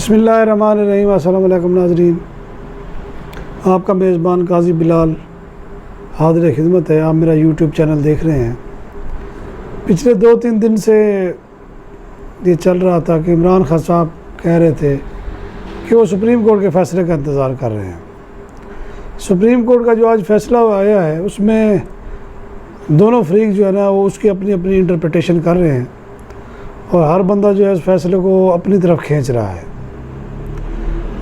بسم اللہ الرحمن الرحیم۔ السلام علیکم ناظرین، آپ کا میزبان قاضی بلال حاضر خدمت ہے۔ آپ میرا یوٹیوب چینل دیکھ رہے ہیں۔ پچھلے 2-3 دن سے یہ چل رہا تھا کہ عمران خان صاحب کہہ رہے تھے کہ وہ سپریم کورٹ کے فیصلے کا انتظار کر رہے ہیں۔ سپریم کورٹ کا جو آج فیصلہ آیا ہے اس میں دونوں فریق جو ہے نا وہ اس کی اپنی انٹرپریٹیشن کر رہے ہیں، اور ہر بندہ جو ہے اس فیصلے کو اپنی طرف کھینچ رہا ہے۔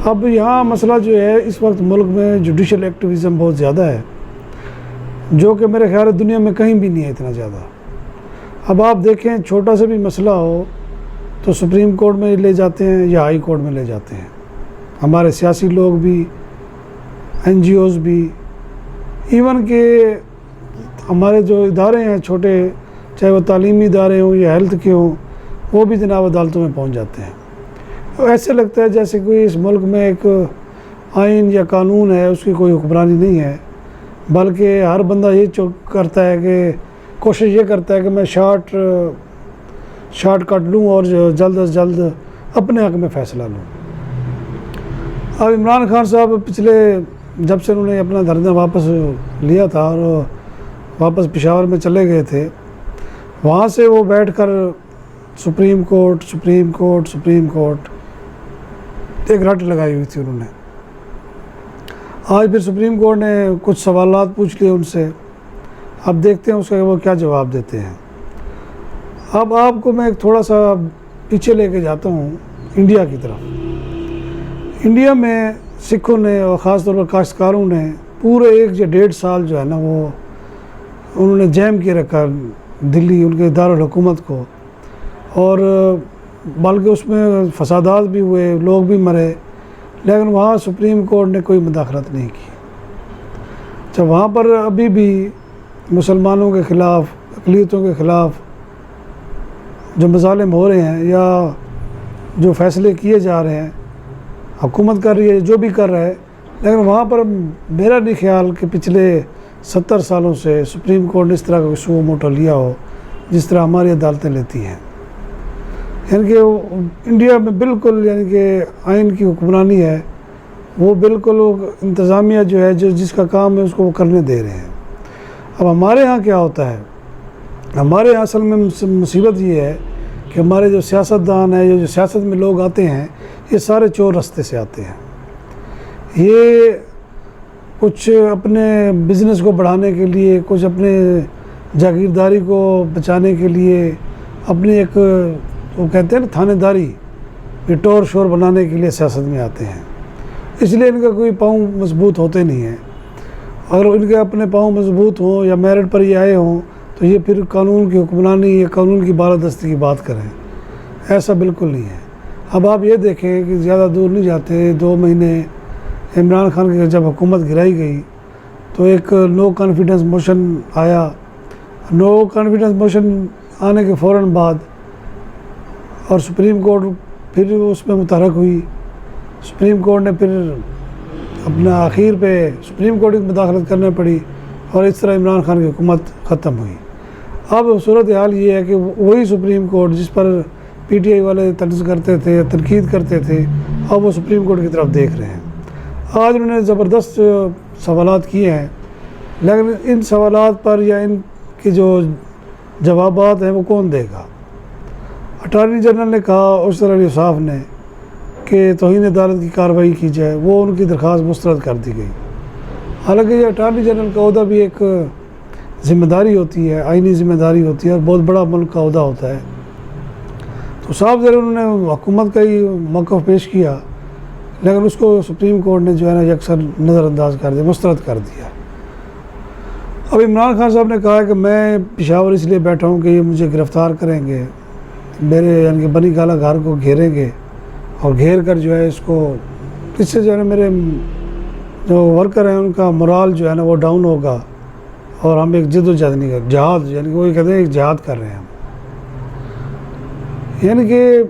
اب یہاں مسئلہ جو ہے اس وقت ملک میں جوڈیشل ایکٹیویزم بہت زیادہ ہے، جو کہ میرے خیال دنیا میں کہیں بھی نہیں ہے اتنا زیادہ۔ اب آپ دیکھیں، چھوٹا سا بھی مسئلہ ہو تو سپریم کورٹ میں لے جاتے ہیں یا ہائی کورٹ میں لے جاتے ہیں۔ ہمارے سیاسی لوگ بھی، این جی اوز بھی، ایون کہ ہمارے جو ادارے ہیں چھوٹے، چاہے وہ تعلیمی ادارے ہوں یا ہیلتھ کے ہوں، وہ بھی جناب عدالتوں میں پہنچ جاتے ہیں۔ ایسے لگتا ہے جیسے کوئی اس ملک میں ایک آئین یا قانون ہے، اس کی کوئی حکمرانی نہیں ہے، بلکہ ہر بندہ یہ کرتا ہے کہ کوشش یہ کرتا ہے کہ میں شارٹ کٹ لوں اور جلد از جلد اپنے حق میں فیصلہ لوں۔ اب عمران خان صاحب پچھلے جب سے انہوں نے اپنا دھرنا واپس لیا تھا اور واپس پشاور میں چلے گئے تھے، وہاں سے وہ بیٹھ کر سپریم کورٹ ایک رٹ لگائی ہوئی تھی انہوں نے۔ آج پھر سپریم کورٹ نے کچھ سوالات پوچھ لیے ان سے، اب دیکھتے ہیں اس کا وہ کیا جواب دیتے ہیں۔ اب آپ کو میں ایک تھوڑا سا پیچھے لے کے جاتا ہوں انڈیا کی طرف۔ انڈیا میں سکھوں نے اور خاص طور پر کاشتکاروں نے پورے 1 یا 1.5 سال جو ہے نا وہ انہوں نے جیم کیے رکھا دلی ان کے دارالحکومت کو، اور بلکہ اس میں فسادات بھی ہوئے، لوگ بھی مرے، لیکن وہاں سپریم کورٹ نے کوئی مداخلت نہیں کی۔ جب وہاں پر ابھی بھی مسلمانوں کے خلاف، اقلیتوں کے خلاف جو مظالم ہو رہے ہیں یا جو فیصلے کیے جا رہے ہیں، حکومت کر رہی ہے جو بھی کر رہا ہے، لیکن وہاں پر میرا نہیں خیال کہ پچھلے 70 سالوں سے سپریم کورٹ نے اس طرح کا سو موٹو لیا ہو جس طرح ہماری عدالتیں لیتی ہیں۔ یعنی کہ انڈیا میں بالکل یعنی کہ آئین کی حکمرانی ہے، وہ بالکل انتظامیہ جو ہے جس کا کام ہے اس کو وہ کرنے دے رہے ہیں۔ اب ہمارے ہاں کیا ہوتا ہے؟ ہمارے یہاں اصل میں مصیبت یہ ہے کہ ہمارے جو سیاستدان ہیں، جو سیاست میں لوگ آتے ہیں، یہ سارے چور رستے سے آتے ہیں۔ یہ کچھ اپنے بزنس کو بڑھانے کے لیے، کچھ اپنے جاگیرداری کو بچانے کے لیے، اپنی ایک وہ کہتے ہیں نا تھانے داری، یہ ٹور شور بنانے کے لیے سیاست میں آتے ہیں۔ اس لیے ان کا کوئی پاؤں مضبوط ہوتے نہیں ہیں۔ اگر ان کے اپنے پاؤں مضبوط ہوں یا میرٹ پر یہ آئے ہوں تو یہ پھر قانون کی حکمرانی یا قانون کی بالادستی کی بات کریں، ایسا بالکل نہیں ہے۔ اب آپ یہ دیکھیں کہ زیادہ دور نہیں جاتے، 2 مہینے عمران خان کی جب حکومت گرائی گئی تو ایک نو کانفیڈنس موشن آیا۔ نو کانفیڈنس موشن آنے کے فوراً بعد اور سپریم کورٹ پھر اس میں متحرک ہوئی۔ سپریم کورٹ نے پھر اپنا آخر پہ سپریم کورٹ کی مداخلت کرنا پڑی، اور اس طرح عمران خان کی حکومت ختم ہوئی۔ اب صورتحال یہ ہے کہ وہی سپریم کورٹ جس پر پی ٹی آئی والے طنز کرتے تھے، تنقید کرتے تھے، اب وہ سپریم کورٹ کی طرف دیکھ رہے ہیں۔ آج انہوں نے زبردست سوالات کیے ہیں، لیکن ان سوالات پر یا ان کے جو جوابات ہیں وہ کون دے گا؟ اٹارنی جنرل نے کہا، ارشد علی صاحب نے، کہ توہین عدالت کی کارروائی کی جائے، وہ ان کی درخواست مسترد کر دی گئی۔ حالانکہ یہ اٹارنی جنرل کا عہدہ بھی ایک ذمہ داری ہوتی ہے، آئینی ذمہ داری ہوتی ہے، اور بہت بڑا ملک کا عہدہ ہوتا ہے۔ تو صاحب ذرا انہوں نے حکومت کا ہی موقف پیش کیا، لیکن اس کو سپریم کورٹ نے جو ہے نا یکسر نظر انداز کر دیا، مسترد کر دیا۔ اب عمران خان صاحب نے کہا کہ میں پشاور اس لیے بیٹھا ہوں کہ یہ مجھے گرفتار کریں گے، میرے یعنی کہ بنی گالا گھر کو گھیریں گے، اور گھیر کر جو ہے اس کو، اس سے جو ہے نا میرے جو ورکر ہیں ان کا morale جو ہے نا وہ ڈاؤن ہوگا، اور ہم ایک جد و جہد نہیں کر جہاد، یعنی کہ وہ کہتے ہیں ایک جہاد کر رہے ہیں ہم۔ یعنی کہ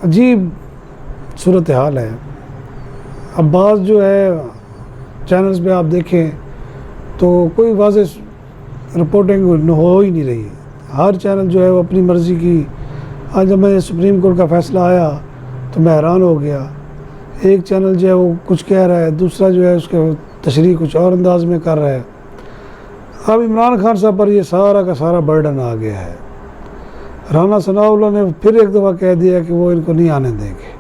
عجیب صورتحال ہے۔ اب بعض جو ہے چینلز پہ آپ دیکھیں تو کوئی واضح رپورٹنگ ہو ہی نہیں رہی، ہر چینل جو ہے وہ اپنی مرضی کی۔ آج جب میں سپریم کورٹ کا فیصلہ آیا تو میں حیران ہو گیا. ایک چینل جو ہے وہ کچھ کہہ رہا ہے, دوسرا جو ہے اس کے تشریح کچھ اور انداز میں کر رہا ہے. اب عمران خان صاحب پر یہ سارا کا سارا برڈن آ گیا ہے. رانا ثناء اللہ نے پھر ایک دفعہ کہہ دیا کہ وہ ان کو نہیں آنے دیں گے.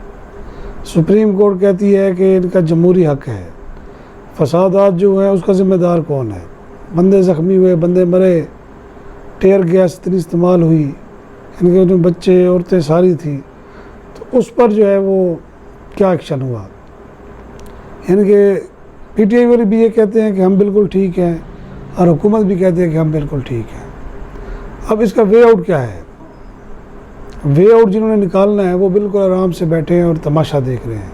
سپریم کورٹ کہتی ہے کہ ان کا جمہوری حق ہے. فسادات جو ہیں اس کا ذمہ دار کون ہے؟ بندے زخمی ہوئے, بندے مرے, ٹیئر گیس اتنی استعمال ہوئی, ان کے بچے عورتیں ساری تھیں, تو اس پر جو ہے وہ کیا ایکشن ہوا؟ یعنی کہ پی ٹی آئی والے بھی یہ کہتے ہیں کہ ہم بالکل ٹھیک ہیں, اور حکومت بھی کہتے ہیں کہ ہم بالکل ٹھیک ہیں. اب اس کا وے آؤٹ کیا ہے؟ وے آؤٹ جنہوں نے نکالنا ہے وہ بالکل آرام سے بیٹھے ہیں اور تماشا دیکھ رہے ہیں.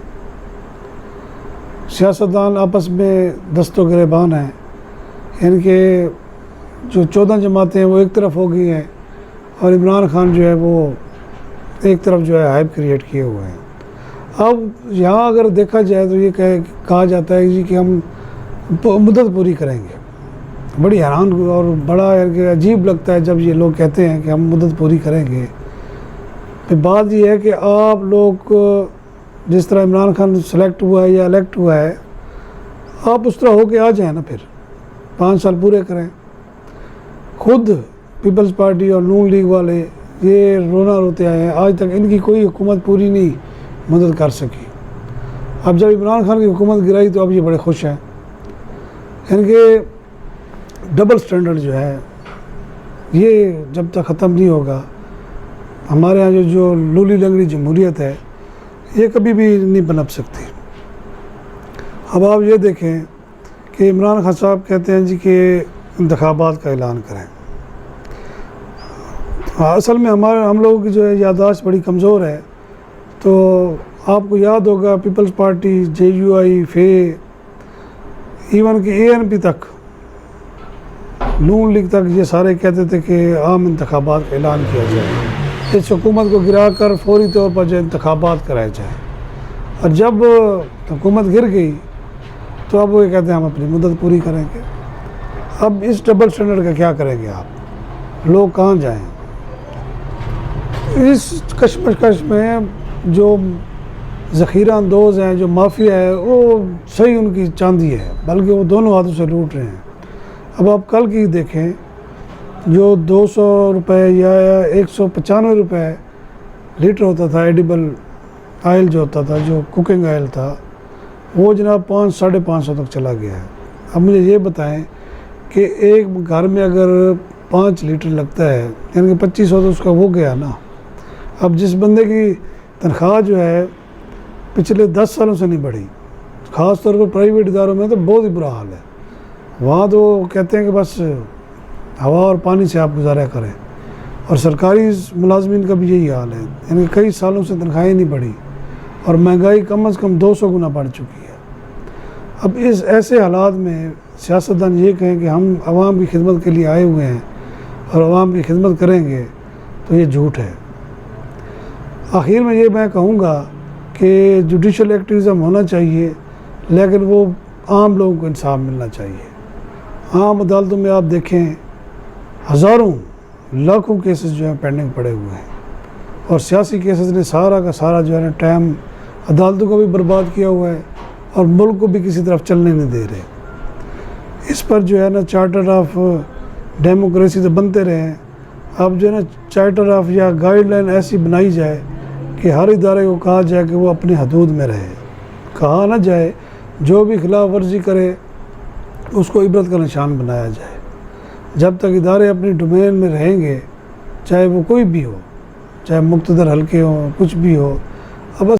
سیاستدان آپس میں دست و گریبان ہیں. یعنی کہ جو 14 جماعتیں ہیں وہ ایک طرف ہو گئی ہیں, اور عمران خان جو ہے وہ ایک طرف جو ہے ہائپ کریٹ کیے ہوئے ہیں. اب یہاں اگر دیکھا جائے تو یہ کہا جاتا ہے جی کہ ہم مدت پوری کریں گے. بڑی حیران اور بڑا عجیب لگتا ہے جب یہ لوگ کہتے ہیں کہ ہم مدت پوری کریں گے. پھر بات یہ ہے کہ آپ لوگ جس طرح عمران خان سلیکٹ ہوا ہے یا الیکٹ ہوا ہے, آپ اس طرح ہو کے آ جائیں نا, پھر 5 سال پورے کریں. خود پیپلز پارٹی اور نون لیگ والے یہ رونا روتے آئے ہیں, آج تک ان کی کوئی حکومت پوری نہیں مدد کر سکی. اب جب عمران خان کی حکومت گرائی تو اب یہ بڑے خوش ہیں. یعنی کہ ڈبل سٹینڈرڈ جو ہے یہ جب تک ختم نہیں ہوگا, ہمارے ہاں جو لولی لنگڑی جمہوریت ہے یہ کبھی بھی نہیں پنپ سکتی. اب آپ یہ دیکھیں کہ عمران خان صاحب کہتے ہیں جی کہ انتخابات کا اعلان کریں. اصل میں ہم لوگوں کی جو ہے یادداشت بڑی کمزور ہے. تو آپ کو یاد ہوگا Peoples Party, J U I, فے, ایون کہ اے این پی تک, نون لیگ تک, یہ سارے کہتے تھے کہ عام انتخابات کا اعلان کیا جائے, اس حکومت کو گرا کر فوری طور پر جو انتخابات کرائے جائیں. اور جب حکومت گر گئی تو اب وہ یہ کہتے ہیں ہم اپنی مدت پوری کریں گے. اب اس ڈبل سٹینڈرڈ کا کیا کریں گے آپ؟ لوگ کہاں جائیں؟ اس کشمکش میں جو ذخیرہ اندوز ہیں, جو مافیا ہے, وہ صحیح ان کی چاندی ہے, بلکہ وہ دونوں ہاتھوں سے لوٹ رہے ہیں. اب آپ کل کی دیکھیں, جو 200 روپے یا 195 روپے لیٹر ہوتا تھا ایڈیبل آئل جو ہوتا تھا, جو کوکنگ آئل تھا, وہ جناب 500-550 تک چلا گیا ہے. اب مجھے یہ بتائیں کہ ایک گھر میں اگر 5 لیٹر لگتا ہے, یعنی کہ 2500 تو اس کا وہ گیا نا. اب جس بندے کی تنخواہ جو ہے پچھلے 10 سالوں سے نہیں بڑھی, خاص طور پر پرائیویٹ اداروں میں تو بہت ہی برا حال ہے. وہاں تو کہتے ہیں کہ بس ہوا اور پانی سے آپ گزارا کریں, اور سرکاری ملازمین کا بھی یہی حال ہے. یعنی کئی سالوں سے تنخواہیں نہیں بڑھی, اور مہنگائی کم از کم 200 گنا بڑھ چکی ہے. اب اس ایسے حالات میں سیاستدان یہ کہیں کہ ہم عوام کی خدمت کے لیے آئے ہوئے ہیں اور عوام کی خدمت کریں گے, تو یہ جھوٹ ہے. آخر میں یہ میں کہوں گا کہ جوڈیشل ایکٹیویزم ہونا چاہیے, لیکن وہ عام لوگوں کو انصاف ملنا چاہیے. عام عدالتوں میں آپ دیکھیں ہزاروں لاکھوں کیسز جو ہیں پینڈنگ پڑے ہوئے ہیں, اور سیاسی کیسز نے سارا کا سارا جو ہے نا ٹائم عدالتوں کو بھی برباد کیا ہوا ہے, اور ملک کو بھی کسی طرف چلنے نہیں دے رہے. اس پر جو ہے نا چارٹر آف ڈیموکریسی تو بنتے رہے ہیں. اب جو ہے نا چارٹر آف یا گائیڈ لائن ایسی بنائی جائے کہ ہر ادارے کو کہا جائے کہ وہ اپنی حدود میں رہے. کہا نہ جائے جو بھی خلاف ورزی کرے اس کو عبرت کا نشان بنایا جائے. جب تک ادارے اپنی ڈومین میں رہیں گے, چاہے وہ کوئی بھی ہو, چاہے مقتدر حلقے ہوں, کچھ بھی ہو,